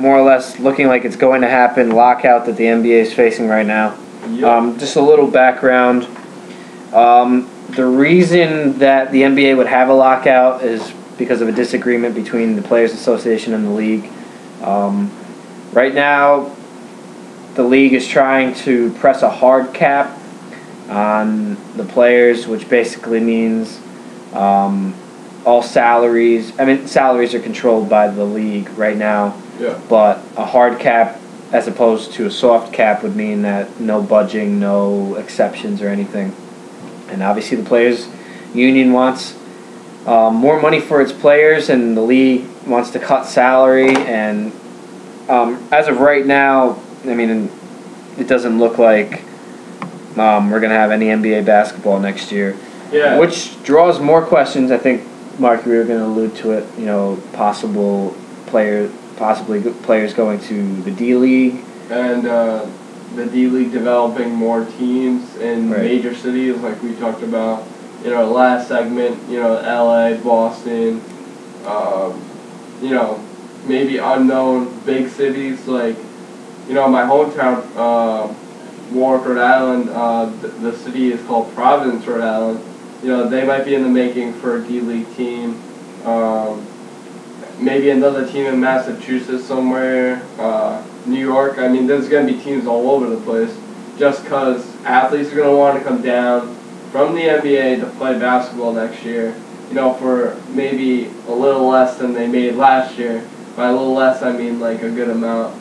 more or less looking like it's going to happen, lockout that the NBA is facing right now. Yep. Just a little background. The reason that the NBA would have a lockout is because of a disagreement between the Players Association and the league. Right now, the league is trying to press a hard cap on the players, which basically means all salaries. I mean, salaries are controlled by the league right now, Yeah. but a hard cap as opposed to a soft cap would mean that no budging, no exceptions or anything. And obviously the players' union wants more money for its players, and the league wants to cut salary. And as of right now, I mean, it doesn't look like we're going to have any NBA basketball next year. Yeah. Which draws more questions. I think, Mark, we were going to allude to it. You know, possibly players going to the D League. And the D League developing more teams in major cities, like we talked about, last segment, LA, Boston, maybe unknown big cities like, my hometown, Warwick, Rhode Island, the city is called Providence, Rhode Island. They might be in the making for a D League team. Maybe another team in Massachusetts somewhere, New York. I mean, there's going to be teams all over the place just because athletes are going to want to come down from the NBA to play basketball next year, for maybe a little less than they made last year. By a little less, I mean like a good amount.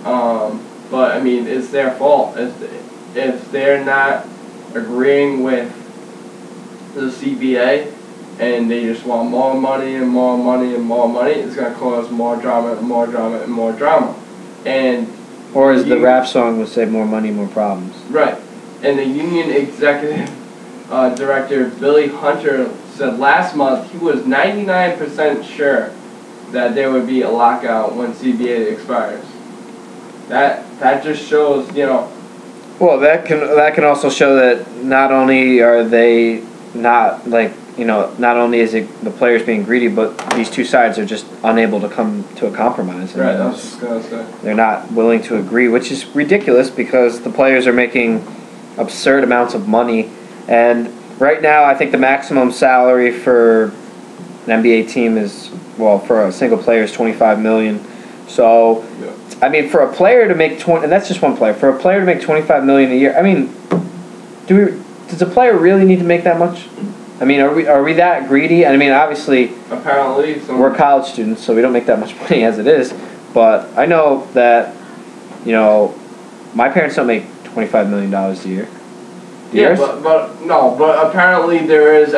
But, I mean, it's their fault. If they're not agreeing with the CBA, and they just want more money and more money and more money, it's going to cause more drama and more drama and more drama. Or as the rap song would say, more money, more problems. Right. And the union executive director, Billy Hunter, said last month he was 99% sure that there would be a lockout when CBA expires. That just shows, Well, that can also show that not only are they not only is it the players being greedy, but these two sides are just unable to come to a compromise. Right, I was just going to say. They're not willing to agree, which is ridiculous because the players are making absurd amounts of money. And right now, I think the maximum salary for an NBA team is, for a single player is $25 million. So, yeah. I mean, for a player to make and that's just one player. For a player to make $25 million a year, I mean, does a player really need to make that much? I mean, are we that greedy? I mean, obviously, apparently, we're college students, so we don't make that much money as it is. But I know that, my parents don't make $25 million a year. Yeah, but apparently there is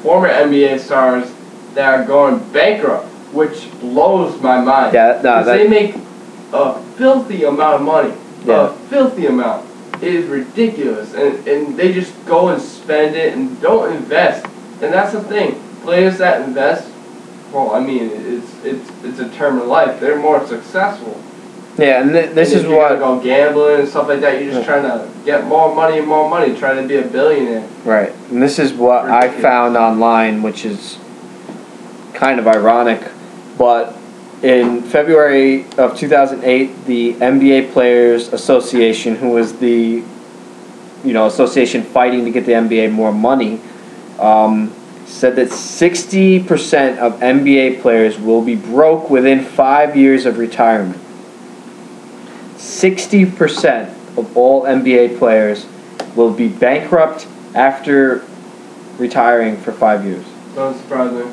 former NBA stars that are going bankrupt, which blows my mind. Yeah, no, they make a filthy amount of money. Yeah. A filthy amount. It is ridiculous, and they just go and spend it and don't invest. And that's the thing. Players that invest, well, I mean, it's a term of life. They're more successful. Yeah, and this is what you go gambling and stuff like that. You're just trying to get more money and more money, trying to be a billionaire. Right, and this is what I found online, which is kind of ironic, but in February of 2008, the NBA Players Association, who was the association fighting to get the NBA more money, said that 60% of NBA players will be broke within 5 years of retirement. 60% of all NBA players will be bankrupt after retiring for 5 years. Don't surprise me.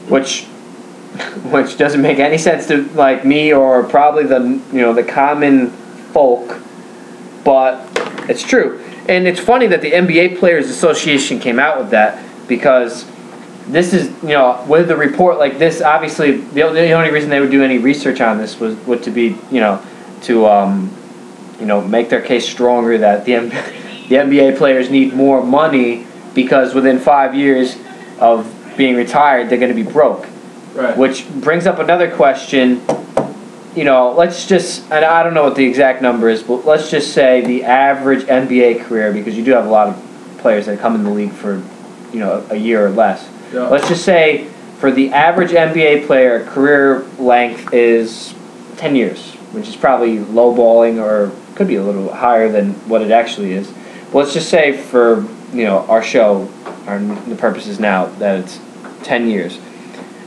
Which doesn't make any sense to like me or probably the common folk, but it's true. And it's funny that the NBA Players Association came out with that because this is with a report like this. Obviously, the only reason they would do any research on this would to be to make their case stronger that the NBA players need more money because within 5 years of being retired they're going to be broke. Right. Which brings up another question. Let's just, and I don't know what the exact number is, but let's just say the average NBA career, because you do have a lot of players that come in the league for, a year or less. Yeah. Let's just say for the average NBA player, career length is 10 years, which is probably lowballing or could be a little higher than what it actually is. But let's just say for our show, the purposes now, that it's 10 years.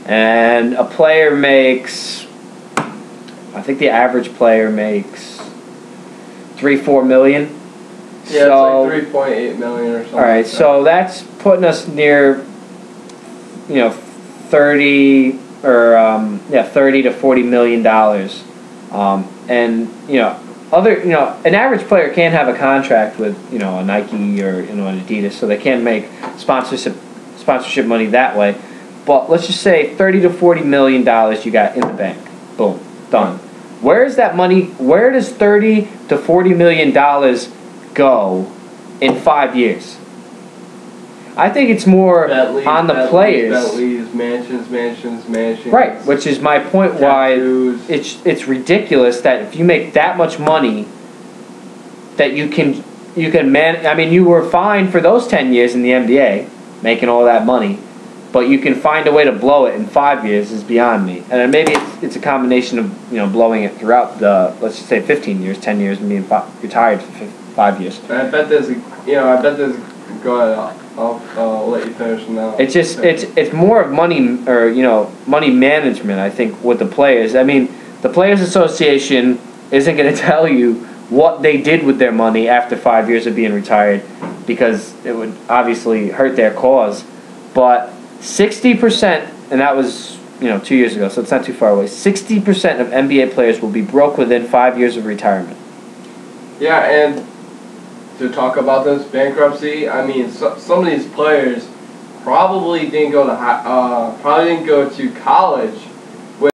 And a player makes, I think the average player makes 3-4 million. Yeah, so, it's like 3.8 million or something. All right, so that's putting us near, 30 to 40 million dollars. And an average player can have a contract with a Nike or an Adidas, so they can make sponsorship money that way. But let's just say 30 to 40 million dollars you got in the bank. Boom, done. Where is that money? Where does 30 to 40 million dollars go in 5 years? I think it's more on the players. Bentleys, mansions. Right, which is my point. Tattoos. Why it's ridiculous that if you make that much money, that you can I mean, you were fine for those 10 years in the NBA, making all that money, but you can find a way to blow it in 5 years is beyond me. And maybe it's a combination of blowing it throughout the, let's just say 15 years, 10 years, and being retired for 5 years. I bet there's go ahead. I'll let you finish now. It's just it's more of money or money management, I think, with the players. I mean, the Players Association isn't going to tell you what they did with their money after 5 years of being retired, because it would obviously hurt their cause. But 60%, and that was 2 years ago, so it's not too far away. 60% of NBA players will be broke within 5 years of retirement. Yeah, and to talk about this bankruptcy, I mean, some of these players probably didn't go to college